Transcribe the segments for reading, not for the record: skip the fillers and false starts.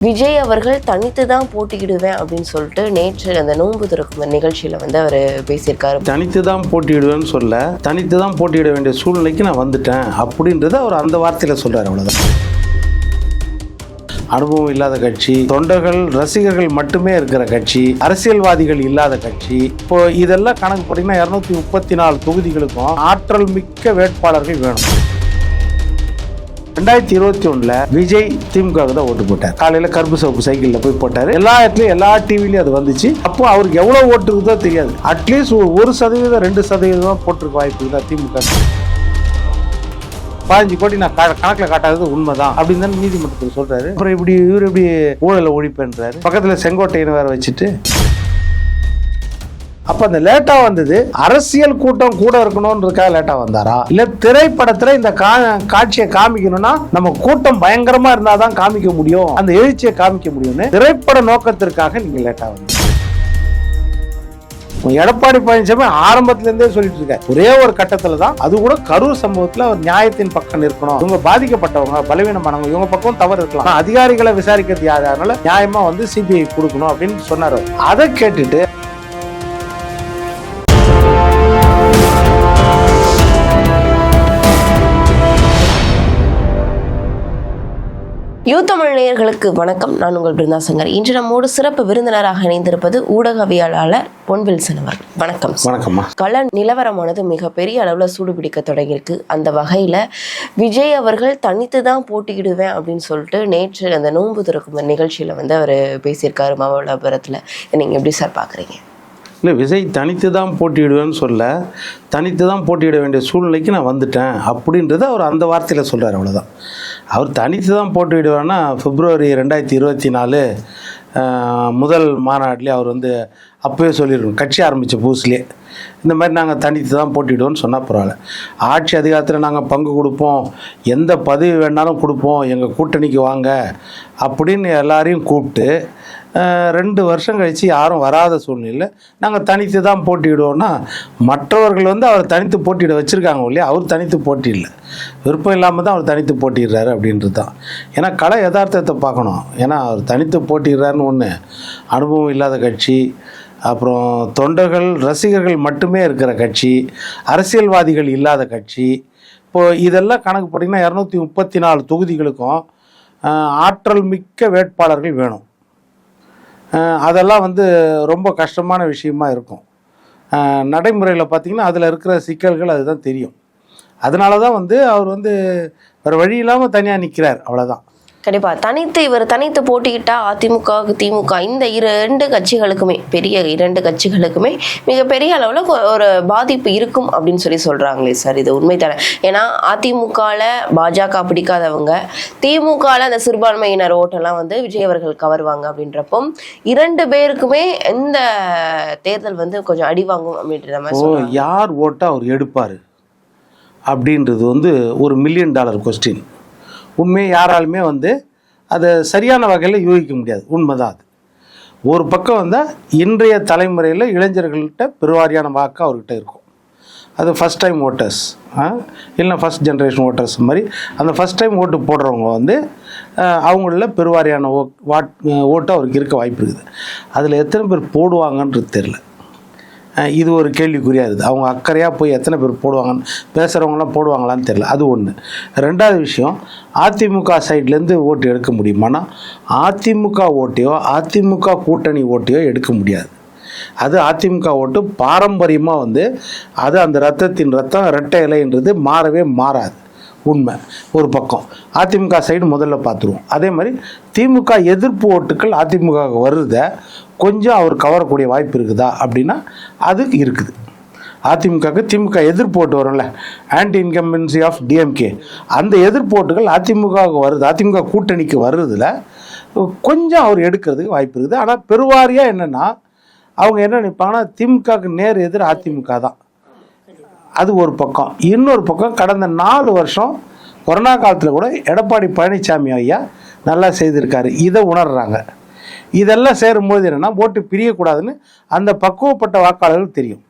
விஜய் அவர்கள் தனித்து தான் போட்டியிடுவேன் அப்படின்னு சொல்லிட்டு நேற்று அந்த நோன்பு திறக்கும் நிகழ்ச்சியில் வந்து அவர் பேசியிருக்காரு. தனித்து தான் போட்டியிடுவேன்னு சொல்ல, தனித்து தான் போட்டியிட வேண்டிய சூழ்நிலைக்கு நான் வந்துட்டேன் அப்படின்றத அவர் அந்த வார்த்தையில் சொல்கிறார். அவ்வளோதான். அனுபவம் இல்லாத கட்சி, தொண்டர்கள் ரசிகர்கள் மட்டுமே இருக்கிற கட்சி, அரசியல்வாதிகள் இல்லாத கட்சி. இப்போ இதெல்லாம் கணக்கு போட்டிங்கன்னா 234 தொகுதிகளுக்கும் ஆற்றல் மிக்க வேட்பாளர்கள் வேணும். 2021 விஜய் திமுக தான் ஓட்டு போட்டார். காலையில் கருப்பு சவுப்பு சைக்கிளில் போய் போட்டார். எல்லா இடத்துலையும் எல்லா டிவிலையும் அது வந்துச்சு. அப்போ அவருக்கு எவ்வளோ ஓட்டு இருக்குதோ தெரியாது. அட்லீஸ்ட் 1% 2% போட்டிருக்க வாய்ப்பு இருக்குதா திமுக? 15 கோடி நான் கணக்கில் காட்டாதது உண்மைதான் அப்படின்னு தான் நீதிமன்றத்தில் சொல்றாரு. அப்புறம் இவர் எப்படி ஊழலை ஒழிப்புன்றாரு. பக்கத்தில் செங்கோட்டையன் வேற வச்சுட்டு. அப்ப அந்த லேட்டா வந்தது அரசியல் கூட்டம் கூட இருக்கணும்ன்றதுக்காக லேட்டா வந்தாரா, இல்ல திரைப்படத்துல இந்த காட்சியை காமிக்கணும்னா நம்ம கூட்டம் பயங்கரமா இருந்தாதான் காமிக்க முடியும், அந்த எழுச்சியை காமிக்க முடியும்னு திரைப்பட நோக்கத்திற்காக நீங்க லேட்டா வந்தீங்க. எடப்பாடி பழனிசாமி ஆரம்பத்துல இருந்தே சொல்லிட்டு இருக்க ஒரே ஒரு கட்டத்துல தான், அது கூட கரூர் சம்பவத்துல ஒரு நியாயத்தின் பக்கம் இருக்கணும், இவங்க பாதிக்கப்பட்டவங்க பலவீனமானவங்க இவங்க பக்கம் தவறு இருக்கலாம், அதிகாரிகளை விசாரிக்கிறது யாரு, அதனால நியாயமா வந்து சிபிஐ கொடுக்கணும் அப்படின்னு சொன்னாரு. அதை கேட்டுட்டு யூத்தமிழ் நேயர்களுக்கு வணக்கம். நான் உங்கள் பிருந்தா சங்கர். இன்று நம்மோடு சிறப்பு விருந்தினராக இணைந்திருப்பது ஊடகவியலாளர் பொன்வில்சன் அவர்கள். வணக்கம். வணக்கம்மா. கள நிலவரமானது மிகப்பெரிய அளவில் சூடுபிடிக்க தொடங்கியிருக்கு. அந்த வகையில் விஜய் அவர்கள் தனித்து தான் போட்டியிடுவேன் அப்படின்னு சொல்லிட்டு நேற்று அந்த நோன்பு திறக்கும் நிகழ்ச்சியில் வந்து அவர் பேசியிருக்காரு மகாபலிபுரத்தில். நீங்கள் எப்படி சார் பார்க்குறீங்க? இல்லை, விஜய் தனித்து தான் போட்டியிடுவேன்னு சொல்ல, தனித்து தான் போட்டியிட வேண்டிய சூழ்நிலைக்கு நான் வந்துட்டேன் அப்படின்றத அவர் அந்த வார்த்தையில் சொல்கிறார். அவ்வளோதான். அவர் தனித்து தான் போட்டியிடுவேன்னா பிப்ரவரி 2024 முதல் மாநாட்டிலே அவர் வந்து அப்போவே சொல்லியிருக்கணும். கட்சி ஆரம்பித்த புதுசுலேயே இந்த மாதிரி நாங்கள் தனித்து தான் போட்டிடுவோம்னு சொன்னால் பரவாயில்ல. ஆட்சி அதிகாரத்தில் நாங்கள் பங்கு கொடுப்போம், எந்த பதவி வேணாலும் கொடுப்போம், எங்கள் கூட்டணிக்கு வாங்க அப்படின்னு எல்லாரையும் கூப்பிட்டு 2 வருஷம் கழித்து யாரும் வராத சூழ்நிலையில் நாங்கள் தனித்து தான் போட்டியிடுவோம்னா, மற்றவர்கள் வந்து அவர் தனித்து போட்டியிட வச்சுருக்காங்க இல்லையா, அவர் தனித்து போட்டியிடல, விருப்பம் இல்லாமல் தான் அவர் தனித்து போட்டிடுறாரு அப்படின்றது தான். ஏன்னா கலை யதார்த்தத்தை பார்க்கணும். ஏன்னா அவர் தனித்து போட்டிடுறாருன்னு ஒன்று, அனுபவம் இல்லாத கட்சி, அப்புறம் தொண்டர்கள் ரசிகர்கள் மட்டுமே இருக்கிற கட்சி, அரசியல்வாதிகள் இல்லாத கட்சி. இப்போது இதெல்லாம் கணக்கு போட்டிங்கன்னா 234 தொகுதிகளுக்கும் ஆற்றல் மிக்க வேட்பாளர்கள் வேணும். அதெல்லாம் வந்து ரொம்ப கஷ்டமான விஷயமா இருக்கும். நடைமுறையில் பார்த்திங்கன்னா அதில் இருக்கிற சிக்கல்கள் அதுதான் தெரியும். அதனால தான் வந்து அவர் வந்து வேறு வழி இல்லாமல் தனியாக நிற்கிறார். அவ்வளோதான். கண்டிப்பாக இவர் தனித்து போட்டிக்கிட்டா அதிமுக திமுக இந்த 2 கட்சிகளுக்குமே, பெரிய 2 கட்சிகளுக்குமே மிகப்பெரிய அளவில் ஒரு பாதிப்பு இருக்கும் அப்படின்னு சொல்கிறாங்களே சார், இது உண்மை தானே? ஏன்னா அதிமுகவில் பாஜக பிடிக்காதவங்க, திமுகவில் அந்த சிறுபான்மையினர் ஓட்டெல்லாம் வந்து விஜய் அவர்கள் கவருவாங்க அப்படின்றப்போ 2 பேருக்குமே இந்த தேர்தல் வந்து கொஞ்சம் அடி வாங்கும் அப்படின்ற மாதிரி. யார் ஓட்டை அவர் எடுப்பார் அப்படின்றது வந்து ஒரு $1 மில்லியன் கொஸ்டின். உண்மையை யாராலுமே வந்து அதை சரியான வகையில் யூகிக்க முடியாது. உண்மைதான் அது. ஒரு பக்கம் வந்தால் இன்றைய தலைமுறையில் இளைஞர்கள்கிட்ட பெருவாரியான வாக்கு அவர்கிட்ட இருக்கும். அது ஃபஸ்ட் டைம் ஓட்டர்ஸ், இல்லைன்னா ஃபஸ்ட் ஜென்ரேஷன் ஓட்டர்ஸ் மாதிரி அந்த ஃபஸ்ட் டைம் ஓட்டு போடுறவங்க வந்து அவங்களில் பெருவாரியான ஓட்டு அவருக்கு இருக்க வாய்ப்பு இருக்குது. அதில் எத்தனை பேர் போடுவாங்கன்றது தெரில. இது ஒரு கேள்விக்குறியாக இருக்குது. அவங்க அக்கறையாக போய் எத்தனை பேர் போடுவாங்கன்னு பேசுகிறவங்களாம் போடுவாங்களான்னு தெரில. அது ஒன்று. 2வது விஷயம், அதிமுக சைட்லேருந்து ஓட்டு எடுக்க முடியுமானா அதிமுக ஓட்டையோ அதிமுக கூட்டணி ஓட்டையோ எடுக்க முடியாது. அது அதிமுக ஓட்டு பாரம்பரியமாக வந்து அது அந்த ரத்தத்தின் ரத்தம் இரட்டை இலைன்றது மாறவே மாறாது. உண்மை ஒரு பக்கம். அதிமுக சைடு முதல்ல பார்த்துருவோம். அதே மாதிரி திமுக எதிர்ப்பு ஓட்டுக்கள் அதிமுக வருத கொஞ்சம் அவர் கவரக்கூடிய வாய்ப்பு இருக்குதா அப்படின்னா அது இருக்குது. அதிமுகவுக்கு திமுக எதிர்ப்பு ஓட்டு வரும்ல, ஆன்டி இன்கம்பன்சி ஆஃப் டிஎம்கே, அந்த எதிர்ப்பு ஓட்டுகள் அதிமுகவுக்கு வருது, அதிமுக கூட்டணிக்கு வர்றதுல கொஞ்சம் அவர் எடுக்கிறதுக்கு வாய்ப்பு இருக்குது. ஆனால் பெருவாரியாக என்னென்னா அவங்க என்ன நினைப்பாங்கன்னா திமுகவுக்கு நேர் எதிர் அதிமுக தான். அது ஒரு பக்கம். இன்னொரு பக்கம் கடந்த 4 வருஷம் கொரோனா காலத்தில் கூட எடப்பாடி பழனிசாமி ஐயா நல்லா செய்திருக்காரு. இதை உணர்றாங்க. இதெல்லாம் சேரும்போது என்னென்னா ஓட்டு பிரியக்கூடாதுன்னு அந்த பக்குவப்பட்ட வாக்காளர்கள் தெரியும்,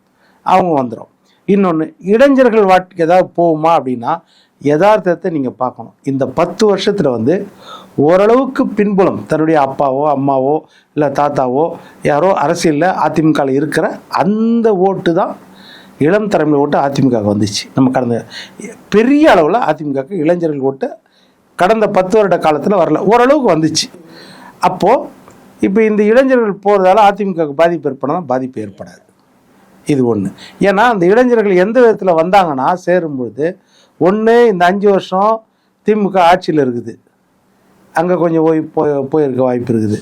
அவங்க வந்துடும். இன்னொன்று, இளைஞர்கள் வாட்டுக்கு ஏதாவது போகுமா அப்படின்னா யதார்த்தத்தை நீங்கள் பார்க்கணும். இந்த 10 வருஷத்தில் வந்து ஓரளவுக்கு பின்புலம் தன்னுடைய அப்பாவோ அம்மாவோ இல்லை தாத்தாவோ யாரோ அரசியலில் அதிமுகவில் இருக்கிற அந்த ஓட்டு தான் இளம் தலைமை ஓட்டு அதிமுக வந்துச்சு. நம்ம கடந்த பெரிய அளவில் அதிமுக இளைஞர்கள் ஓட்டு கடந்த 10 வருட காலத்தில் வரல, ஓரளவுக்கு வந்துச்சு. அப்போது இப்போ இந்த இளைஞர்கள் போகிறதால அதிமுக பாதிப்பு ஏற்படனா பாதிப்பு ஏற்படாது. இது ஒன்று. ஏன்னா அந்த இளைஞர்கள் எந்த விதத்தில் வந்தாங்கன்னா சேரும்பொழுது ஒன்று இந்த 5 வருஷம் திமுக ஆட்சியில் இருக்குது, அங்கே கொஞ்சம் போயிருக்க வாய்ப்பு இருக்குது.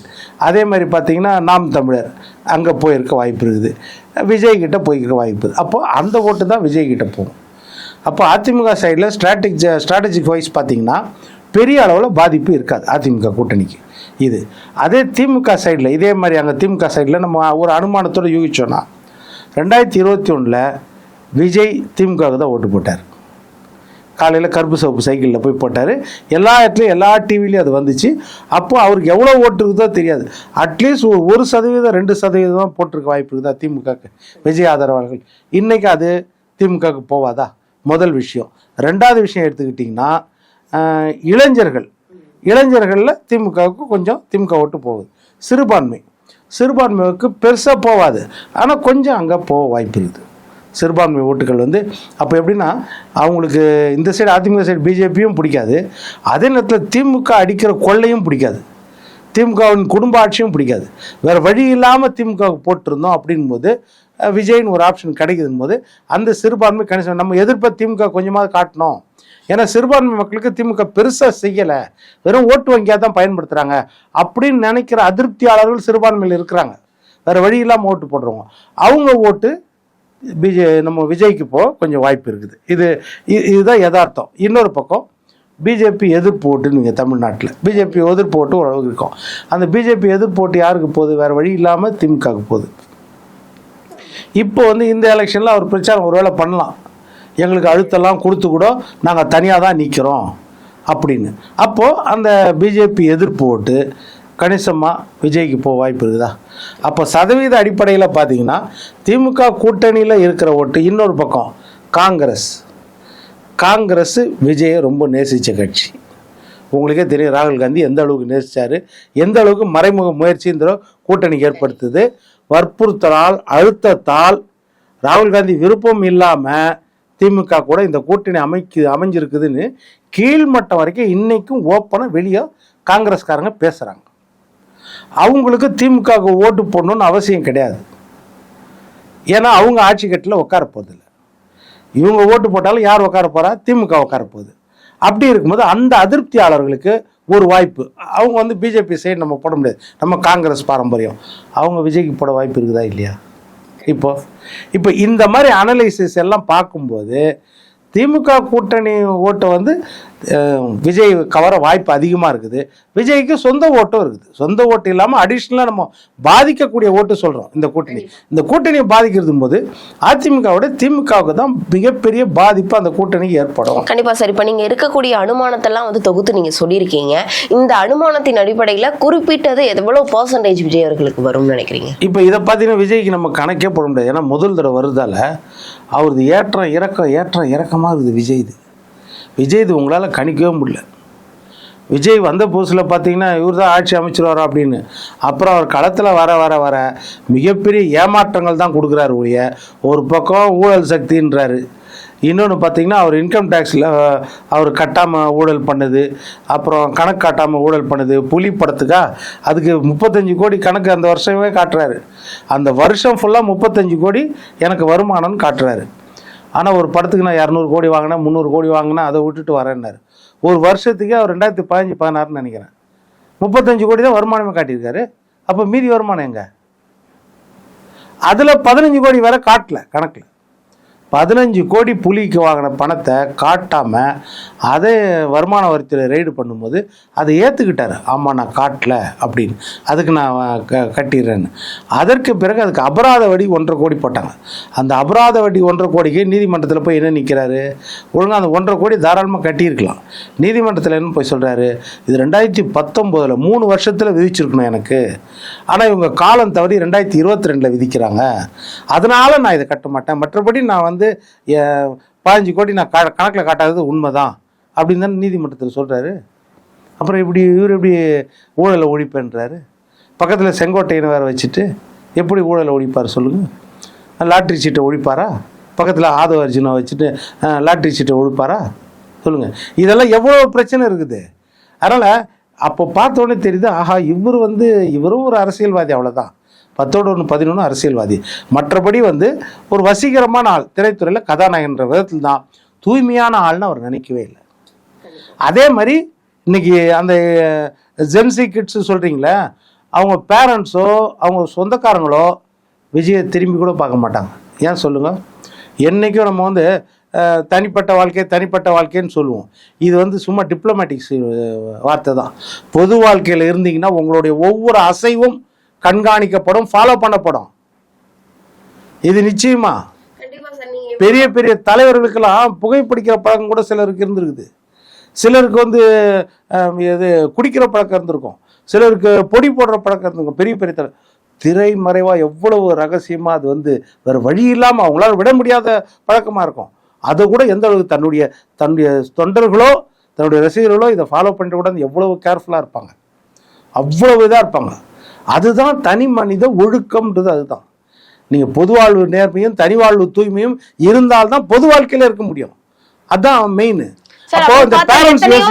அதே மாதிரி பார்த்திங்கன்னா நாம் தமிழர் அங்கே போயிருக்க வாய்ப்பு இருக்குது, விஜய்கிட்ட போய்க்கிற வாய்ப்பு இருக்குது. அப்போது அந்த ஓட்டு தான் விஜய்கிட்ட போகும். அப்போ அதிமுக சைடில் ஸ்ட்ராட்டஜிக் வைஸ் பார்த்திங்கன்னா பெரிய அளவில் பாதிப்பு இருக்காது அதிமுக கூட்டணிக்கு. இது அதே திமுக சைடில் இதே மாதிரி அங்கே திமுக சைடில் நம்ம ஒரு அனுமானத்தோடு யூகிச்சோன்னா 2021 விஜய் திமுகவுக்கு தான் ஓட்டு போட்டார். காலையில் கருப்பு சிவப்பு சைக்கிளில் போய் போட்டார். எல்லா இடத்துலையும் எல்லா டிவிலையும் அது வந்துச்சு. அப்போது அவருக்கு எவ்வளோ ஓட்டு இருக்குதோ தெரியாது, அட்லீஸ்ட் 1% 2% போட்டிருக்க வாய்ப்பு இருக்குதா திமுகவுக்கு விஜய் ஆதரவாளர்கள். இன்றைக்கி அது திமுகவுக்கு போவாதா? முதல் விஷயம். ரெண்டாவது விஷயம் எடுத்துக்கிட்டிங்கன்னா இளைஞர்களில் திமுகவுக்கு கொஞ்சம் திமுக ஓட்டு போகுது. சிறுபான்மைக்கு பெருசாக போகாது, ஆனால் கொஞ்சம் அங்கே போக வாய்ப்பு இருக்குது. சிறுபான்மை ஓட்டுகள் வந்து அப்போ எப்படின்னா அவங்களுக்கு இந்த சைடு அதிமுக சைடு பிஜேபியும் பிடிக்காது, அதே நேரத்தில் திமுக அடிக்கிற கொள்ளையும் பிடிக்காது, திமுகவின் குடும்ப ஆட்சியும் பிடிக்காது. வேறு வழி இல்லாமல் திமுகவுக்கு போட்டிருந்தோம் அப்படின்போது விஜய்னு ஒரு ஆப்ஷன் கிடைக்குதுன்னு போது அந்த சிறுபான்மை கணிசம் நம்ம எதிர்ப்பை திமுக கொஞ்சமாவது காட்டணும். ஏன்னா சிறுபான்மை மக்களுக்கு திமுக பெருசாக செய்யலை, வெறும் ஓட்டு வங்கியாக தான் பயன்படுத்துகிறாங்க அப்படின்னு நினைக்கிற அதிருப்தியாளர்கள் சிறுபான்மையில் இருக்கிறாங்க. வேறு வழி இல்லாமல் ஓட்டு போடுறவங்க அவங்க ஓட்டு நம்ம விஜய்க்கு போக கொஞ்சம் வாய்ப்பு இருக்குது. இதுதான் யதார்த்தம். இன்னொரு பக்கம் பிஜேபி எதிர்ப்பு ஓட்டுன்னு நீங்கள் தமிழ்நாட்டில் பிஜேபி எதிர்ப்பு ஓட்டு ஓரளவுக்கு இருக்கும். அந்த பிஜேபி எதிர்ப்பு ஓட்டு யாருக்கு போகுது? வேறு வழி இல்லாமல் திமுகவுக்கு போகுது. இப்போ வந்து இந்த எலெக்ஷனில் அவர் பிரச்சாரம் ஒருவேளை பண்ணலாம், எங்களுக்கு அழுத்தெல்லாம் கொடுத்து கூட நாங்கள் தனியாக தான் நிற்கிறோம் அப்படின்னு. அப்போது அந்த பிஜேபி எதிர்ப்பு ஓட்டு கணிசமாக விஜய்க்கு போக வாய்ப்பு இருக்குதா? அப்போ சதவீத அடிப்படையில் பார்த்தீங்கன்னா திமுக கூட்டணியில் இருக்கிற ஓட்டு. இன்னொரு பக்கம் காங்கிரஸ் விஜயை ரொம்ப நேசித்த கட்சி. உங்களுக்கே தெரியும் ராகுல் காந்தி எந்த அளவுக்கு நேசித்தார், எந்த அளவுக்கு மறைமுக முயற்சின்ற கூட்டணிக்கு ஏற்படுத்துது. வற்புறுத்தலால் அழுத்தத்தால் ராகுல் காந்தி விருப்பம் இல்லாமல் திமுக கூட இந்த கூட்டணி அமைஞ்சிருக்குதுன்னு கீழ்மட்டம் வரைக்கும் இன்றைக்கும் ஓப்பனாக வெளியே காங்கிரஸ்காரங்க பேசுகிறாங்க. அவங்களுக்கு திமுகவுக்கு ஓட்டு போடணுன்னு அவசியம் கிடையாது, ஏன்னா அவங்க ஆட்சி கட்டில் உட்கார போதில்லை. இவங்க ஓட்டு போட்டாலும் யார் உட்கார போகிறா? திமுக உட்கார போகுது. அப்படி இருக்கும்போது அந்த அதிருப்தியாளர்களுக்கு ஒரு வாய்ப்பு. அவங்க வந்து பிஜேபி சைடு நம்ம போட முடியாது, நம்ம காங்கிரஸ் பாரம்பரியம், அவங்க விஜய்க்கு போட வாய்ப்பு இருக்குதா இல்லையா? இப்போ இந்த மாதிரி அனலைசிஸ் எல்லாம் பார்க்கும்போது திமுக கூட்டணி ஓட்டை வந்து விஜய் கவர வாய்ப்பு அதிகமாக இருக்குது. விஜய்க்கு சொந்த ஓட்டும் இருக்குது. சொந்த ஓட்டு இல்லாமல் அடிஷ்னலாக நம்ம பாதிக்கக்கூடிய ஓட்டு சொல்கிறோம். இந்த கூட்டணியை பாதிக்கிறது போது அதிமுகவோட திமுகவுக்கு தான் மிகப்பெரிய பாதிப்பு அந்த கூட்டணிக்கு ஏற்படும். கண்டிப்பாக சார். இப்போ நீங்கள் இருக்கக்கூடிய அனுமானத்தெல்லாம் வந்து தொகுத்து நீங்கள் சொல்லியிருக்கீங்க. இந்த அனுமானத்தின் அடிப்படையில் குறிப்பிட்டது எவ்வளோ பர்சன்டேஜ் விஜய் அவர்களுக்கு வரும்னு நினைக்கிறீங்க? இப்போ இதை பார்த்தீங்கன்னா விஜய்க்கு நம்ம கணக்கே போட முடியாது. ஏன்னா முதல் தடவை வருதால அவரது ஏற்றம் இறக்கமாக இருக்குது. விஜய் உங்களால் கணிக்கவே முடியல. விஜய் வந்த புதுசில் பார்த்தீங்கன்னா இவர் தான் ஆட்சி அமைச்சிருவாரோ அப்படின்னு. அப்புறம் அவர் களத்தில் வர மிகப்பெரிய ஏமாற்றங்கள் தான் கொடுக்குறாரு ஒழிய, ஒரு பக்கம் ஊழல் சக்தின்றாரு, இன்னொன்று பார்த்தீங்கன்னா அவர் இன்கம் டேக்ஸில் அவர் கட்டாமல் ஊழல் பண்ணுது, அப்புறம் கணக்கு காட்டாமல் ஊழல் பண்ணுது. புலி படத்துக்கா அதுக்கு 35 கோடி கணக்கு அந்த வருஷமே காட்டுறாரு. அந்த வருஷம் ஃபுல்லாக 35 கோடி எனக்கு வருமானம்னு காட்டுறாரு. ஆனால் ஒரு படத்துக்கு நான் 200 கோடி வாங்கினேன், 300 கோடி வாங்கினேன், அதை விட்டுட்டு வரேன்னாரு. ஒரு வருஷத்துக்கே அவர் 2015-16 நினைக்கிறேன் 35 கோடி தான் வருமானமே காட்டியிருக்காரு. அப்போ மீதி வருமானம் எங்க? அதில் 15 கோடி வேற காட்டல கணக்கில். 15 கோடி புலிக்கு வாங்கின பணத்தை காட்டாமல் அதை வருமான வரித்துறை ரெய்டு பண்ணும்போது அதை ஏற்றுக்கிட்டார். ஆமாம் நான் காட்டல அப்படின்னு, அதுக்கு நான் கட்டிடுறேன்னு. அதற்கு பிறகு அதுக்கு அபராத வட்டி 1.5 கோடி போட்டாங்க. அந்த அபராத வட்டி 1.5 கோடிக்கு நீதிமன்றத்தில் போய் என்ன நிற்கிறாரு? ஒழுங்காக அந்த 1.5 கோடி தாராளமாக கட்டியிருக்கலாம். நீதிமன்றத்தில் என்ன போய் சொல்கிறாரு? இது 2019 3 வருஷத்தில் விதிச்சிருக்கணும் எனக்கு, ஆனால் இவங்க காலம் தவறி 2022 விதிக்கிறாங்க, அதனால் நான் இதை கட்ட மாட்டேன். மற்றபடி நான் வந்து 15 கோடி நான் கணக்கில் காட்டாதது உண்மைதான் அப்படின்னு தானே நீதிமன்றத்தில் சொல்கிறாரு. அப்புறம் இவர் எப்படி ஊழலை ஒழிப்பேன்றாரு? பக்கத்தில் செங்கோட்டையனை வேறு வச்சுட்டு எப்படி ஊழலை ஒழிப்பார் சொல்லுங்கள்? லாட்ரி சீட்டை ஒழிப்பாரா? பக்கத்தில் ஆதவ அர்ஜுனை வச்சுட்டு லாட்ரி சீட்டை ஒழிப்பாரா சொல்லுங்கள்? இதெல்லாம் எவ்வளோ பிரச்சனை இருக்குது. அதனால் அப்போ பார்த்தோன்னே தெரியுது, ஆஹா இவரும் ஒரு அரசியல்வாதி, அவ்வளோதான். 10-1-11 அரசியல்வாதி. மற்றபடி ஒரு வசீகரமான ஆள், திரைத்துறையில் கதாநாயகன்ற விதத்தில் தான். தூய்மையான ஆள்னு அவர் நினைக்கவே இல்லை. அதே மாதிரி இன்னைக்கு அந்த ஜென்சி கிட்ஸு சொல்கிறீங்களே, அவங்க பேரண்ட்ஸோ அவங்க சொந்தக்காரங்களோ விஜயை திரும்பி கூட பார்க்க மாட்டாங்க. ஏன் சொல்லுங்கள்? என்றைக்கும் நம்ம தனிப்பட்ட வாழ்க்கைன்னு சொல்லுவோம். இது சும்மா டிப்ளமேட்டிக்ஸ் வார்த்தை தான். பொது வாழ்க்கையில் இருந்தீங்கன்னா உங்களுடைய ஒவ்வொரு அசைவும் கண்காணிக்கப்படும், ஃபாலோ பண்ணப்படும். இது நிச்சயமா. பெரிய பெரிய தலைவர்களுக்கெல்லாம் புகைப்பிடிக்கிற பழக்கம் கூட சிலருக்கு இருந்திருக்குது. சிலருக்கு இது குடிக்கிற பழக்கம் இருந்திருக்கும். சிலருக்கு பொடி போடுற பழக்கம் இருந்திருக்கும். பெரிய பெரிய திரைமறைவாக எவ்வளவு ரகசியமாக அது வேறு வழி இல்லாமல் அவங்களால விட முடியாத பழக்கமாக இருக்கும். அதை கூட எந்த அளவுக்கு தன்னுடைய தொண்டர்களோ தன்னுடைய ரசிகர்களோ இதை ஃபாலோ பண்ணிட்டு கூட எவ்வளவு கேர்ஃபுல்லாக இருப்பாங்க, அவ்வளவு இதாக இருப்பாங்க. அதுதான் தனி மனித ஒழுக்கம்ன்றது. அதுதான் நீங்கள் பொது வாழ்வு நேர்மையும் தனி வாழ்வு தூய்மையும் இருந்தால்தான் பொது வாழ்க்கையில் இருக்க முடியும். அதுதான் மெயின்.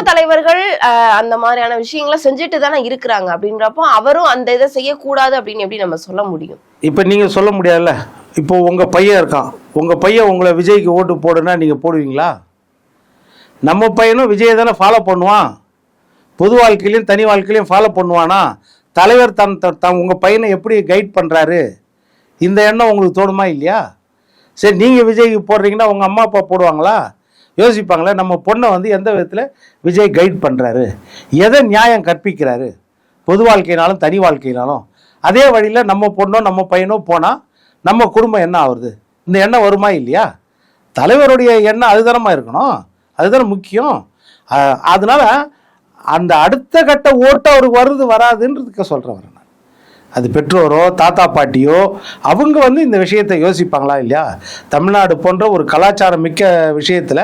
தலைவர்கள் அந்த மாதிரியான விஷயங்களை செஞ்சுட்டு தானே இருக்கிறாங்க. அப்படின்றப்போ அவரும் அந்த இதை செய்யக்கூடாது அப்படின்னு எப்படி நம்ம சொல்ல முடியும்? இப்போ நீங்க சொல்ல முடியாதுல்ல. இப்போ உங்க பையன் இருக்கான், உங்க பையன் உங்களை விஜய்க்கு ஓட்டு போடுனா நீங்க போடுவீங்களா? நம்ம பையனும் விஜயை தானே ஃபாலோ பண்ணுவான். பொது வாழ்க்கையிலையும் தனி வாழ்க்கையிலையும் ஃபாலோ பண்ணுவானா? தலைவர் உங்க பையனை எப்படி கைட் பண்றாரு, இந்த எண்ணம் உங்களுக்கு தோணுமா இல்லையா? சரி, நீங்க விஜய்க்கு போடுறீங்கன்னா உங்க அம்மா அப்பா போடுவாங்களா? யோசிப்பாங்களே, நம்ம பொண்ணை எந்த விதத்தில் விஜய் கைட் பண்ணுறாரு, எதை நியாயம் கற்பிக்கிறாரு, பொது வாழ்க்கையினாலும் தனி வாழ்க்கையினாலும். அதே வழியில் நம்ம பொண்ணோ நம்ம பையனோ போனால் நம்ம குடும்பம் என்ன ஆகுறது? இந்த எண்ணம் வருமா இல்லையா? தலைவருடைய எண்ணம் அதுதானமா இருக்கணும், அதுதானே முக்கியம். அதனால அந்த அடுத்த கட்ட ஓட்டு அவருக்கு வருது வராதுன்றதுக்கு சொல்கிறேன். அது பெற்றோரோ தாத்தா பாட்டியோ அவங்க இந்த விஷயத்தை யோசிப்பாங்களா இல்லையா? தமிழ்நாடு போன்ற ஒரு கலாச்சாரம் மிக்க விஷயத்தில்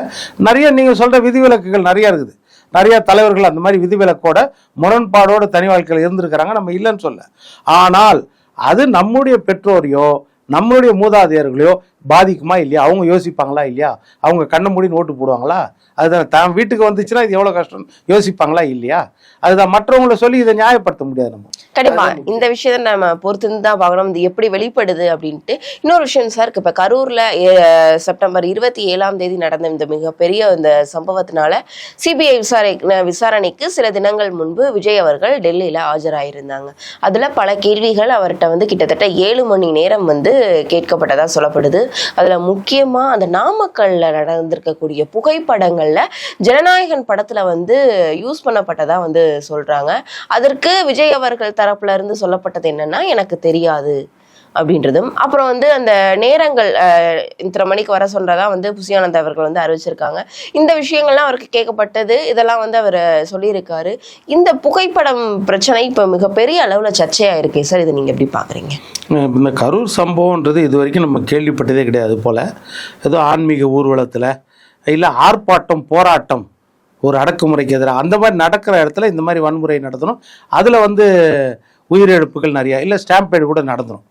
நிறைய நீங்கள் சொல்கிற விதிவிலக்குகள் நிறையா இருக்குது. நிறைய தலைவர்கள் அந்த மாதிரி விதிவிலக்கோட முரண்பாடோட தனி வாழ்க்கையில் இருந்திருக்கிறாங்க, நம்ம இல்லைன்னு சொல்ல. ஆனால் அது நம்முடைய பெற்றோரையோ நம்மளுடைய மூதாதையர்களையோ பாதிக்குமா இல்லையா? அவங்க யோசிப்பாங்களா இல்லையா? அவங்க கண்ணை மூடி ஓட்டு போடுவாங்களா? அதுதான் தான் வீட்டுக்கு வந்துச்சுன்னா இது எவ்வளோ கஷ்டம் யோசிப்பாங்களா இல்லையா? அதுதான் மற்றவங்கள சொல்லி இதை நியாயப்படுத்த முடியாது. நம்ம கண்டிப்பா இந்த விஷயத்த நம்ம பொறுத்து தான் பார்க்கணும், இது எப்படி வெளிப்படுது அப்படின்ட்டு. இன்னொரு விஷயம் சார், இப்போ கரூர்ல செப்டம்பர் 27 நடந்த இந்த மிகப்பெரிய இந்த சம்பவத்தினால சிபிஐ விசாரணைக்கு சில தினங்கள் முன்பு விஜய் அவர்கள் டெல்லியில ஆஜராயிருந்தாங்க. அதுல பல கேள்விகள் அவர்கிட்ட கிட்டத்தட்ட 7 மணி நேரம் கேட்கப்பட்டதா சொல்லப்படுது. அதுல முக்கியமா அந்த நாமக்கல்ல நடந்திருக்கக்கூடிய புகைப்படங்கள்ல ஜனநாயகன் படத்துல யூஸ் பண்ணப்பட்டதா சொல்றாங்க. அதற்கு விஜய் அவர்கள் தரப்புல இருந்து சொல்லப்பட்டது என்னன்னா, எனக்கு தெரியாது அப்படின்றதும், அப்புறம் அந்த நேரங்கள் இத்தனை மணிக்கு வர சொல்றதா புசியானந்த் அவர்கள் அறிவிச்சிருக்காங்க. இந்த விஷயங்கள்லாம் அவருக்கு கேட்கப்பட்டது, இதெல்லாம் அவர் சொல்லியிருக்காரு. இந்த புகைப்படம் பிரச்சனை இப்போ மிகப்பெரிய அளவில் சர்ச்சையா இருக்கு சார், இதை நீங்க எப்படி பாக்குறீங்க? இந்த கரூர் சம்பவம்ன்றது இது வரைக்கும் நம்ம கேள்விப்பட்டதே கிடையாது. போல ஏதோ ஆன்மீக ஊர்வலத்தில் இல்லை ஆர்ப்பாட்டம் போராட்டம் ஒரு அடக்குமுறைக்கு எதிராக அந்த மாதிரி நடக்கிற இடத்துல இந்த மாதிரி வன்முறை நடத்தணும். அதில் உயிரிழப்புகள் நிறையா, இல்லை ஸ்டாம்பேடு கூட நடந்துடும்.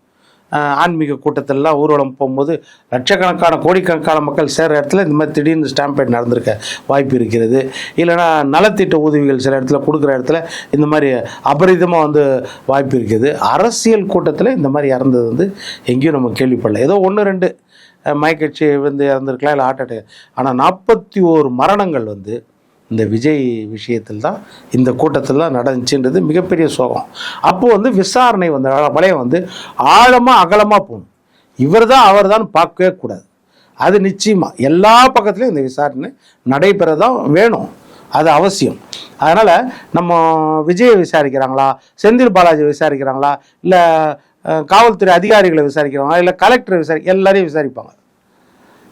ஆன்மீக கூட்டத்திலலாம் ஊர்வலம் போகும்போது லட்சக்கணக்கான கோடிக்கணக்கான மக்கள் சேர்ற இடத்துல இந்த மாதிரி திடீர்னு ஸ்டாம்பேட் நடந்திருக்க வாய்ப்பு இருக்கிறது. இல்லைனா நலத்திட்ட உதவிகள் சில இடத்துல கொடுக்குற இடத்துல இந்த மாதிரி அபரிதமாக வாய்ப்பு இருக்குது. அரசியல் கூட்டத்தில் இந்த மாதிரி இறந்தது எங்கேயும் நம்ம கேள்விப்படல. ஏதோ 1-2 மயக்கட்சி இறந்துருக்கலாம், இல்லை ஹார்ட் அட்டாக். ஆனால் 41 மரணங்கள் இந்த விஜய் விஷயத்தில் தான் இந்த கூட்டத்தில் தான் நடந்துச்சுன்றது மிகப்பெரிய சோகம். அப்போது விசாரணை வளையம் ஆழமாக அகலமாக போகணும். இவர் தான் அவர் தான் பார்க்கவே கூடாது. அது நிச்சயமாக எல்லா பக்கத்துலையும் இந்த விசாரணை நடைபெற தான் வேணும், அது அவசியம். அதனால் நம்ம விஜயை விசாரிக்கிறாங்களா, செந்தில் பாலாஜி விசாரிக்கிறாங்களா, இல்லை காவல்துறை அதிகாரிகளை விசாரிக்கிறாங்களா, இல்லை கலெக்டரை எல்லாரையும் விசாரிப்பாங்க.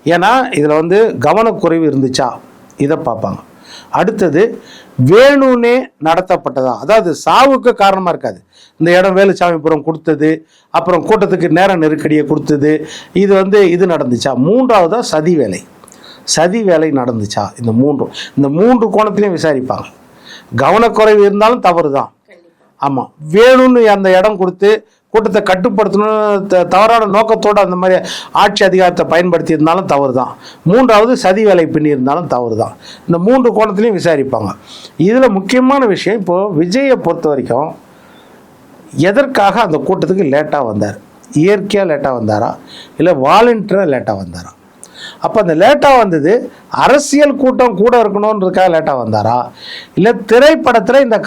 ஏன்னா இதில் கவனக்குறைவு இருந்துச்சா இதை பார்ப்பாங்க. அடுத்தது வேணும்னே நடத்தப்பட்டதா, அதாவது சாவுக்கு காரணமாக இருக்காது. இந்த இடம் வேலுச்சாமிபுரம் கொடுத்தது, அப்புறம் கூட்டத்துக்கு நேர நெருக்கடியை கொடுத்தது, இது இது நடந்துச்சா. 3வதா சதி வேலை. சதி வேலை நடந்துச்சா, இந்த மூன்று கோணத்திலையும் விசாரிப்பாங்க. கவனக்குறைவு இருந்தாலும் தவறு தான். ஆமாம், வேணும்னு அந்த இடம் கொடுத்து கூட்டத்தை கட்டுப்படுத்தணும் தவறான நோக்கத்தோடு அந்த மாதிரி ஆட்சி அதிகாரத்தை பயன்படுத்தி இருந்தாலும் தவறு தான். மூன்றாவது சதி வேலை பின்னி இருந்தாலும் தவறு தான். இந்த மூன்று கோணத்திலையும் விசாரிப்பாங்க. இதில் முக்கியமான விஷயம், இப்போது விஜயை பொறுத்த வரைக்கும் எதற்காக அந்த கூட்டத்துக்கு லேட்டாக வந்தார்? இயற்கையாக லேட்டாக வந்தாரா, இல்லை வாலண்டியராக லேட்டாக வந்தாரா? அப்போ அந்த லேட்டாக வந்தது அரசியல் கூட்டம் கூட இருக்கணுன்றதுக்காக லேட்டாக வந்தாரா, இல்லை திரைப்படத்தில் இந்த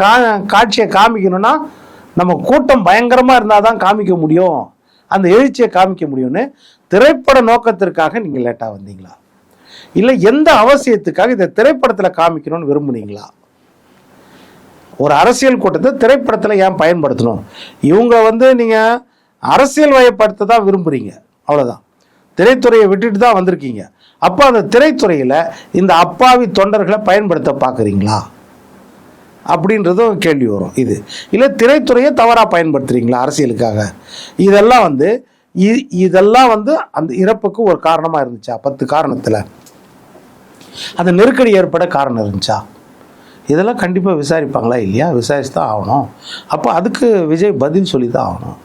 காட்சியை காமிக்கணும்னா நம்ம கூட்டம் பயங்கரமாக இருந்தால் தான் காமிக்க முடியும், அந்த எழுச்சியை காமிக்க முடியும்னு திரைப்பட நோக்கத்திற்காக நீங்கள் லேட்டாக வந்தீங்களா, இல்லை எந்த அவசியத்துக்காக இதை திரைப்படத்தில் காமிக்கணும்னு விரும்புனீங்களா? ஒரு அரசியல் கூட்டத்தை திரைப்படத்தில் ஏன் பயன்படுத்தணும்? இவங்க நீங்கள் அரசியல் வயப்படுத்த தான் விரும்புகிறீங்க, அவ்வளோதான். திரைத்துறையை விட்டுட்டு தான் வந்திருக்கீங்க. அப்போ அந்த திரைத்துறையில் இந்த அப்பாவி தொண்டர்களை பயன்படுத்த பார்க்குறீங்களா அப்படின்றதும் கேள்வி வரும். இது இல்லை திரைத்துறையை தவறாக பயன்படுத்துகிறீங்களா அரசியலுக்காக? இதெல்லாம் அந்த இறப்புக்கு ஒரு காரணமாக இருந்துச்சா? 10 காரணத்தில் அந்த நெருக்கடி ஏற்பட காரணம் இருந்துச்சா? இதெல்லாம் கண்டிப்பாக விசாரிப்பாங்களா இல்லையா? விசாரிச்சு தான் ஆகணும். அப்போ அதுக்கு விஜய் பதில் சொல்லி தான் ஆகணும்.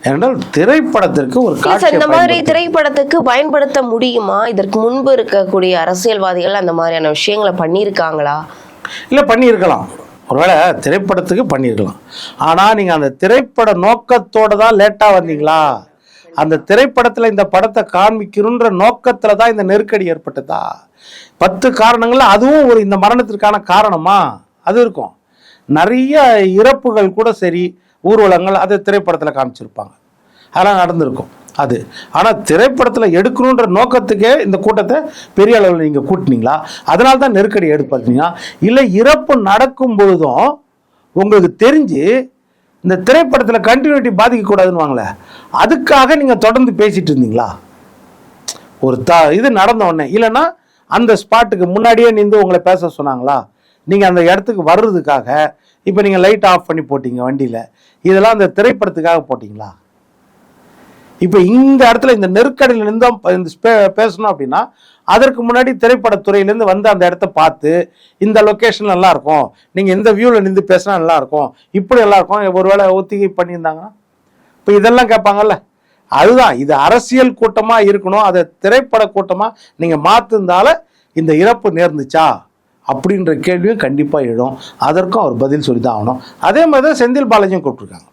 ஏனென்றால் திரைப்படத்திற்கு ஒரு இந்த மாதிரி திரைப்படத்துக்கு பயன்படுத்த முடியுமா? இதற்கு முன்பு இருக்கக்கூடிய அரசியல்வாதிகள் அந்த மாதிரியான விஷயங்களை பண்ணியிருக்காங்களா? இல்லை, பண்ணியிருக்கலாம். ஒருவேளை திரைப்படத்துக்கு பண்ணியிருக்கலாம். ஆனால் நீங்கள் அந்த திரைப்பட நோக்கத்தோடு தான் லேட்டாக வந்தீங்களா? அந்த திரைப்படத்தில் இந்த படத்தை காண்பிக்கணுன்ற நோக்கத்தில் தான் இந்த நெருக்கடி ஏற்பட்டதா? 10 காரணங்கள் அதுவும் ஒரு இந்த மரணத்திற்கான காரணமா? அது இருக்கும். நிறைய இறப்புகள் கூட சரி, ஊர்வலங்கள் அதை திரைப்படத்தில் காமிச்சிருப்பாங்க, அதெல்லாம் நடந்திருக்கும் அது. ஆனால் திரைப்படத்தில் எடுக்கணுன்ற நோக்கத்துக்கே இந்த கூட்டத்தை பெரிய அளவில் நீங்கள் கூட்டினீங்களா? அதனால தான் நெருக்கடி ஏற்படுத்தினீங்களா? இல்லை இறப்பு நடக்கும் பொழுதும் உங்களுக்கு தெரிஞ்சு இந்த திரைப்படத்தில் கண்டினியூட்டி பாதிக்கக்கூடாதுன்னு வாங்களே, அதுக்காக நீங்கள் தொடர்ந்து பேசிட்டு இருந்தீங்களா? ஒரு இது நடந்த உடனே, இல்லைன்னா அந்த ஸ்பாட்டுக்கு முன்னாடியே நின்று உங்களை பேச சொன்னாங்களா? நீங்கள் அந்த இடத்துக்கு வர்றதுக்காக இப்போ நீங்கள் லைட் ஆஃப் பண்ணி போட்டீங்க வண்டியில், இதெல்லாம் அந்த திரைப்படத்துக்காக போட்டிங்களா? இப்போ இந்த இடத்துல இந்த நெருக்கடியில் இருந்தோம் பேசணும் அப்படின்னா அதற்கு முன்னாடி திரைப்படத்துறையிலேருந்து வந்து அந்த இடத்த பார்த்து இந்த லொக்கேஷன் நல்லா இருக்கும், நீங்கள் இந்த வியூவில் நின்று பேசினா நல்லா இருக்கும், இப்படி நல்லா இருக்கும், ஒருவேளை ஒத்திகை பண்ணியிருந்தாங்கன்னா இப்போ இதெல்லாம் கேட்பாங்கல்ல. அதுதான், இது அரசியல் கூட்டமாக இருக்கணும், அதை திரைப்பட கூட்டமாக நீங்கள் மாற்றிருந்தால இந்த இறப்பு நேர்ந்துச்சா அப்படின்ற கேள்வியும் கண்டிப்பாக எழும். அதற்கும் அவர் பதில் சொல்லி தான் ஆகணும். அதே மாதிரி தான் செந்தில் பாலாஜியும் கூப்பிட்ருக்காங்க.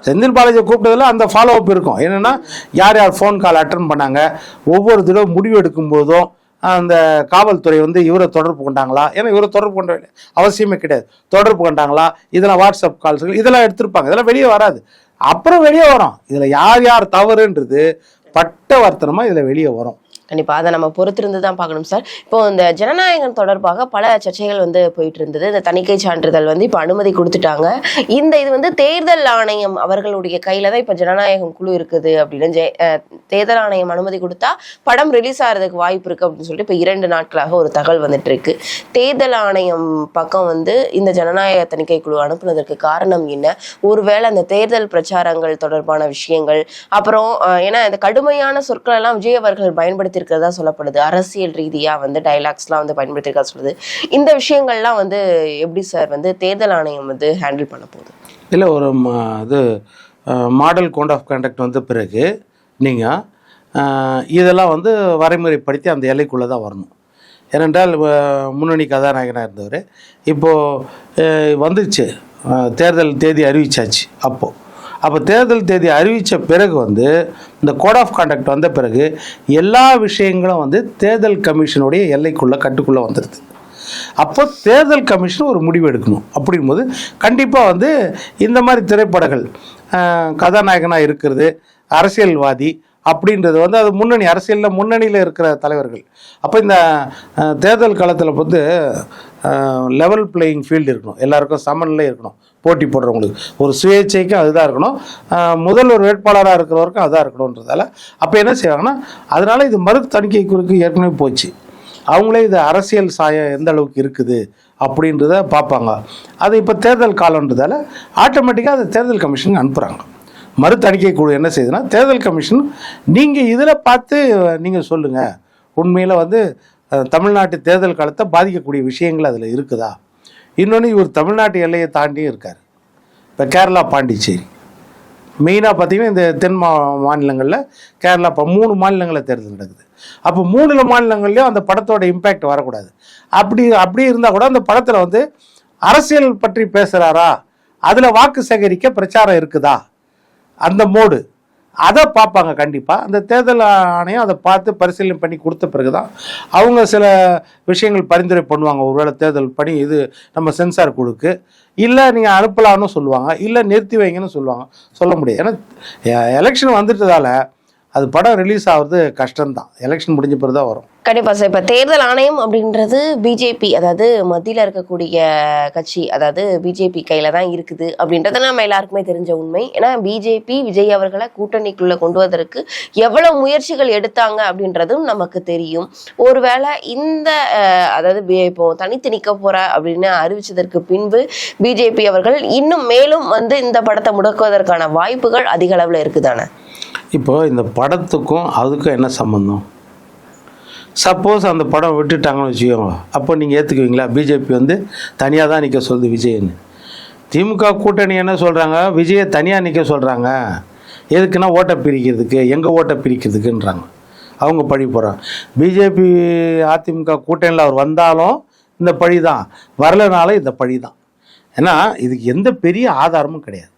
செந்தில் பாலாஜியை கூப்பிட்டதில் அந்த ஃபாலோ அப் இருக்கும். என்னென்னா யார் யார் ஃபோன் கால் அட்டன் பண்ணாங்க, ஒவ்வொரு தடவை முடிவு எடுக்கும் போதும் அந்த காவல்துறை இவரை தொடர்பு கொண்டாங்களா, ஏன்னா இவரை தொடர்பு கொண்ட அவசியமே கிடையாது, தொடர்பு கொண்டாங்களா, இதெல்லாம் வாட்ஸ்அப் கால்ஸ் இதெல்லாம் எடுத்திருப்பாங்க, இதெல்லாம் வெளியே வராது. அப்புறம் வெளியே வரும், இதில் யார் யார் தவறுன்றது பட்டவர்த்தனமாக இதில் வெளியே வரும். கண்டிப்பா அதை நம்ம பொறுத்திருந்து தான் பார்க்கணும் சார். இப்போ இந்த ஜனநாயகம் தொடர்பாக பல சர்ச்சைகள் போயிட்டு இருந்தது. இந்த தணிக்கை சான்றிதழ் இப்போ அனுமதி கொடுத்துட்டாங்க. இது தேர்தல் ஆணையம் அவர்களுடைய கையில தான் இப்போ ஜனநாயகம் குழு இருக்குது அப்படின்னு தேர்தல் ஆணையம் அனுமதி கொடுத்தா படம் ரிலீஸ் ஆகிறதுக்கு வாய்ப்பு இருக்கு அப்படின்னு சொல்லிட்டு இப்போ 2 நாட்களாக ஒரு தகவல் வந்துட்டு இருக்கு. தேர்தல் ஆணையம் பக்கம் இந்த ஜனநாயக தணிக்கை குழு அனுப்புனதற்கு காரணம் என்ன? ஒருவேளை அந்த தேர்தல் பிரச்சாரங்கள் தொடர்பான விஷயங்கள், அப்புறம் ஏன்னா இந்த கடுமையான சொற்கள் எல்லாம் விஜய் அவர்கள் பயன்படுத்தி இருக்கிறதா சொல்லப்படுது, அரசியல் ரீதியா டைலாக்ஸ்லாம் பயன்படுத்திருக்கா சொல்லுது. இந்த விஷயங்கள்லாம் எப்படி சார் தேர்தல் ஆணையம் ஹேண்டில் பண்ண போகுது? இல்லை, ஒரு இது மாடல் கோட் ஆஃப் கண்டக்ட் வந்த பிறகு நீங்கள் இதெல்லாம் வரைமுறைப்படுத்தி அந்த எல்லைக்குள்ளே தான் வரணும். ஏனென்றால் முன்னணி கதாநாயகனாக இருந்தவர் இப்போது வந்துச்சு, தேர்தல் தேதி அறிவிச்சாச்சு. அப்போ தேர்தல் தேதி அறிவித்த பிறகு இந்த கோட் ஆஃப் கான்டக்ட் வந்த பிறகு எல்லா விஷயங்களும் தேர்தல் கமிஷனுடைய எல்லைக்குள்ளே கட்டுக்குள்ளே வந்துடுது. அப்போ தேர்தல் கமிஷன் ஒரு முடிவு எடுக்கணும். அப்படிங்கும்போது கண்டிப்பாக இந்த மாதிரி திரைப்படங்கள் கதாநாயகனாக இருக்கிறது, அரசியல்வாதி அப்படின்றது அது முன்னணி அரசியலில் முன்னணியில் இருக்கிற தலைவர்கள். அப்போ இந்த தேர்தல் காலத்தில் லெவல் பிளேயிங் ஃபீல்டு இருக்கணும், எல்லாருக்கும் சமநிலை இருக்கணும். போட்டி போடுறவங்களுக்கு ஒரு சுயேட்சைக்கும் அதுதான் இருக்கணும், முதல் ஒரு வேட்பாளராக இருக்கிறவருக்கும் அதுதான் இருக்கணுன்றதால அப்போ என்ன செய்வாங்கன்னா, அதனால் இது மறு தணிக்கை குறுக்கு ஏற்கனவே போச்சு, அவங்களே இது அரசியல் சாயம் எந்த அளவுக்கு இருக்குது அப்படின்றத பார்ப்பாங்க. அது இப்போ தேர்தல் காலன்றதால ஆட்டோமேட்டிக்காக அதை தேர்தல் கமிஷனுக்கு அனுப்புகிறாங்க. மறு தணிக்கை குழு என்ன செய்யுதுன்னா, தேர்தல் கமிஷன் நீங்கள் இதில் பார்த்து நீங்கள் சொல்லுங்கள், உண்மையில் தமிழ்நாட்டு தேர்தல் காலத்தை பாதிக்கக்கூடிய விஷயங்கள் அதில் இருக்குதா? இன்னொன்று, இவர் தமிழ்நாட்டு எல்லையை தாண்டியும் இருக்கார். இப்போ கேரளா, பாண்டிச்சேரி மெயினாக பார்த்தீங்கன்னா இந்த தென் மாநிலங்களில் கேரளா 3 மாநிலங்களில் தேர்தல் நடக்குது. அப்போ 3 மாநிலங்கள்லேயும் அந்த படத்தோட இம்பேக்ட் வரக்கூடாது. அப்படி இருந்தால் கூட அந்த படத்தில் வந்து அரசியல் பற்றி பேசுகிறாரா, அதில் வாக்கு சேகரிக்க பிரச்சாரம் இருக்குதா, அந்த மோடு அதை பார்ப்பாங்க கண்டிப்பாக. அந்த தேர்தல் ஆணையம் அதை பார்த்து பரிசீலனை பண்ணி கொடுத்த பிறகு தான் அவங்க சில விஷயங்கள் பரிந்துரை பண்ணுவாங்க. ஒருவேளை தேர்தல் பணி இது நம்ம சென்சார் கொடுக்கு, இல்லை நீங்கள் அனுப்பலான்னு சொல்லுவாங்க, இல்லை நிறுத்தி வைங்கன்னு சொல்லுவாங்க. சொல்ல முடியாது. ஏன்னா எலெக்ஷன் வந்துட்டதால அது படம் ரிலீஸ் ஆகுறது கஷ்டம்தான். எலெக்ஷன் முடிஞ்ச பிறகு தான் வரும். கண்டிப்பா சார். இப்ப தேர்தல் ஆணையம் அப்படின்றது பிஜேபி, அதாவது மத்தியில இருக்கக்கூடிய கட்சி, அதாவது பிஜேபி கையில தான் இருக்குது அப்படின்றது நம்ம எல்லாருக்குமே தெரிஞ்ச உண்மை. ஏன்னா பிஜேபி விஜய் அவர்களை கூட்டணிக்குள்ள கொண்டு வருவதற்கு எவ்வளவு முயற்சிகள் எடுத்தாங்க அப்படின்றதும் நமக்கு தெரியும். ஒருவேளை இந்த அதாவது இப்போ தனித்து நிக்க போற அப்படின்னு அறிவிச்சதற்கு பின்பு பிஜேபி அவர்கள் இன்னும் மேலும் வந்து இந்த படத்தை முடக்குவதற்கான வாய்ப்புகள் அதிக அளவுல இருக்குதானே? இப்போ இந்த படத்துக்கும் அதுக்கும் என்ன சம்பந்தம்? சப்போஸ் அந்த படம் விட்டுட்டாங்கன்னு வச்சுக்கோங்க, அப்போ நீங்கள் ஏற்றுக்குவீங்களா? பிஜேபி வந்து தனியாக தான் நிற்க சொல்லுது விஜய்ன்னு. திமுக கூட்டணி என்ன சொல்கிறாங்க, விஜயை தனியாக நிற்க சொல்கிறாங்க. எதுக்குன்னா ஓட்டை பிரிக்கிறதுக்கு, எங்கள் ஓட்டை பிரிக்கிறதுக்குன்றாங்க. அவங்க பழி போகிறாங்க. பிஜேபி அதிமுக கூட்டணியில் அவர் வந்தாலும் இந்த பழி தான், வரலனாலும் இந்த பழி தான். ஏன்னா இதுக்கு எந்த பெரிய ஆதாரமும் கிடையாது.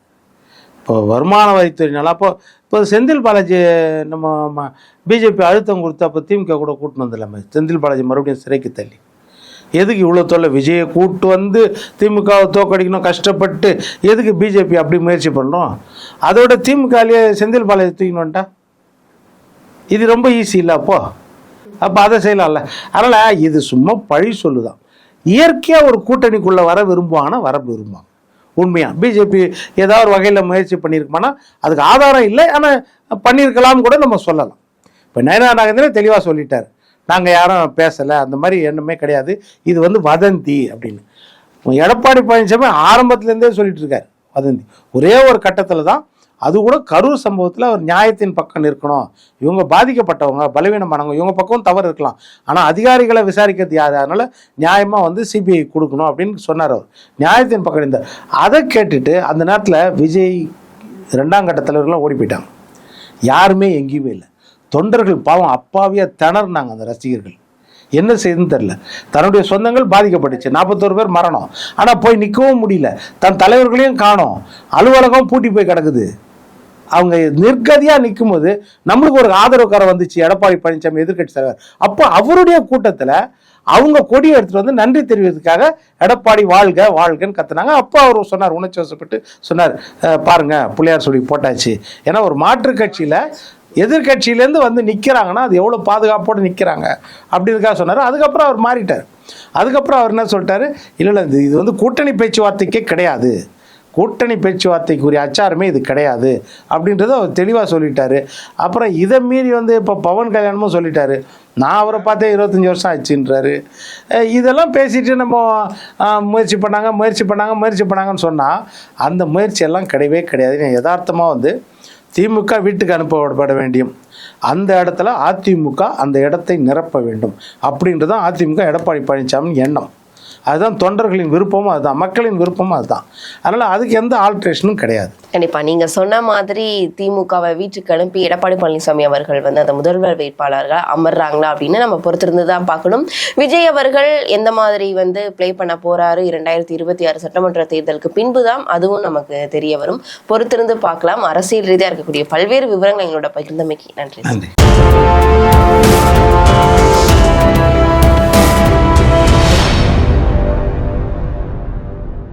இப்போ வருமான வரித்துறையினால இப்போ செந்தில் பாலாஜி நம்ம பிஜேபி அழுத்தம் கொடுத்து அப்போ திமுக கூட கூட்டின்னு வந்துடலாமே. செந்தில் பாலாஜி மறுபடியும் சிறைக்கு தள்ளி எதுக்கு இவ்வளோ தொல்லை? விஜயை கூட்டு வந்து திமுகவை தோக்கடிக்கணும் கஷ்டப்பட்டு, எதுக்கு பிஜேபி அப்படி முயற்சி பண்ணணும்? அதோட திமுகலேயே செந்தில் பாலாஜி தூக்கினோன்ட்டா இது ரொம்ப ஈஸி இல்லை. அப்போ அதை செய்யலாம்ல. அதனால் இது சும்மா பழி சொல்லுதான். இயற்கையாக ஒரு கூட்டணிக்குள்ளே வர விரும்புவாங்க. உண்மையாக பிஜேபி ஏதாவது ஒரு வகையில் முயற்சி பண்ணியிருக்குமானா அதுக்கு ஆதாரம் இல்லை, ஆனால் பண்ணியிருக்கலாம் கூட நம்ம சொல்லலாம். இப்போ நயனா நாகேந்திரன் தெளிவாக சொல்லிட்டார், நாங்கள் யாரும் பேசலை, அந்த மாதிரி எண்ணமே கிடையாது, இது வந்து வதந்தி அப்படின்னு. எடப்பாடி பழனிசாமி ஆரம்பத்துலேருந்தே சொல்லிட்டு இருக்காரு வதந்தி. ஒரே ஒரு கட்டத்தில் தான், அது கூட கரூர் சம்பவத்தில் அவர் நியாயத்தின் பக்கம் இருக்கணும், இவங்க பாதிக்கப்பட்டவங்க பலவீனமானவங்க, இவங்க பக்கம் தவறு இருக்கலாம், ஆனால் அதிகாரிகளை விசாரிக்கிறது யார், அதனால் நியாயமாக வந்து சிபிஐ கொடுக்கணும் அப்படின்னு சொன்னார். அவர் நியாயத்தின் பக்கம் இருந்தார். அதை கேட்டுட்டு அந்த நேரத்தில் விஜய் 2ஆம் கட்ட தலைவர்கள்லாம் ஓடி போயிட்டாங்க. யாருமே எங்கேயுமே இல்லை. தொண்டர்கள் பாவம் அப்பாவியாக திணறினாங்க. அந்த ரசிகர்கள் என்ன செய்யுதுன்னு தெரில. தன்னுடைய சொந்தங்கள் பாதிக்கப்பட்டுச்சு, 41 பேர் மரணம், ஆனால் போய் நிற்கவும் முடியல, தன் தலைவர்களையும் காணோம், அலுவலகம் பூட்டி போய் கிடக்குது. அவங்க நிர்கதியாக நிற்கும் போது நம்மளுக்கு ஒரு ஆதரவுக்கார வந்துச்சு, எடப்பாடி பழனிசாமி எதிர்கட்சி தலைவர். அப்போ அவருடைய கூட்டத்தில் அவங்க கொடியை எடுத்துகிட்டு வந்து நன்றி தெரிவிக்கிறதுக்காக எடப்பாடி வாழ்க வாழ்கன்னு கத்துனாங்க. அப்போ அவர் சொன்னார், உணர்ச்சி வசப்பட்டு சொன்னார், பாருங்க புள்ளையார் சொல்லி போட்டாச்சு. ஏன்னா ஒரு மாற்று கட்சியில் எதிர்கட்சியிலேருந்து வந்து நிற்கிறாங்கன்னா அது எவ்வளோ பாதுகாப்போடு நிற்கிறாங்க அப்படின்றதுக்காக சொன்னார். அதுக்கப்புறம் அவர் மாறிட்டார். அதுக்கப்புறம் அவர் என்ன சொல்லிட்டாரு, இல்லை இது வந்து கூட்டணி பேச்சுவார்த்தைக்கே கிடையாது, கூட்டணி பேச்சுவார்த்தைக்குரிய அச்சாரமே இது கிடையாது அப்படின்றத அவர் தெளிவாக சொல்லிட்டாரு. அப்புறம் இதை மீறி வந்து இப்போ பவன் கல்யாணமும் சொல்லிட்டாரு, நான் அவரை பார்த்தே 25 வருஷம் ஆச்சுன்றாரு. இதெல்லாம் பேசிட்டு நம்ம முயற்சி பண்ணாங்கன்னு சொன்னால் அந்த முயற்சியெல்லாம் கிடையவே கிடையாது. யதார்த்தமாக வந்து திமுக வீட்டுக்கு அனுப்பப்பட வேண்டும், அந்த இடத்துல அதிமுக அந்த இடத்தை நிரப்ப வேண்டும் அப்படின்றதான் அதிமுக எடப்பாடி பழனிசாமி எண்ணம். அதுதான் தொண்டர்களின் விருப்பமும், அதுதான் மக்களின் விருப்பமும், அதுதான். அதனால் அதுக்கு எந்த ஆல்ட்ரேஷனும் கிடையாது. கண்டிப்பா நீங்க சொன்ன மாதிரி திமுகவை வீட்டுக்கு அனுப்பி எடப்பாடி பழனிசாமி அவர்கள் வந்து அந்த முதல்வர் வேட்பாளர்கள் அமர்றாங்களா அப்படின்னு நம்ம பொறுத்திருந்து தான் பார்க்கணும். விஜய் அவர்கள் எந்த மாதிரி வந்து பிளே பண்ண போறாரு 2026 சட்டமன்ற தேர்தலுக்கு பின்புதான் அதுவும் நமக்கு தெரிய வரும். பொறுத்திருந்து பார்க்கலாம். அரசியல் ரீதியாக இருக்கக்கூடிய பல்வேறு விவரங்கள் எங்களோட பகிர்ந்தமைக்கு நன்றி.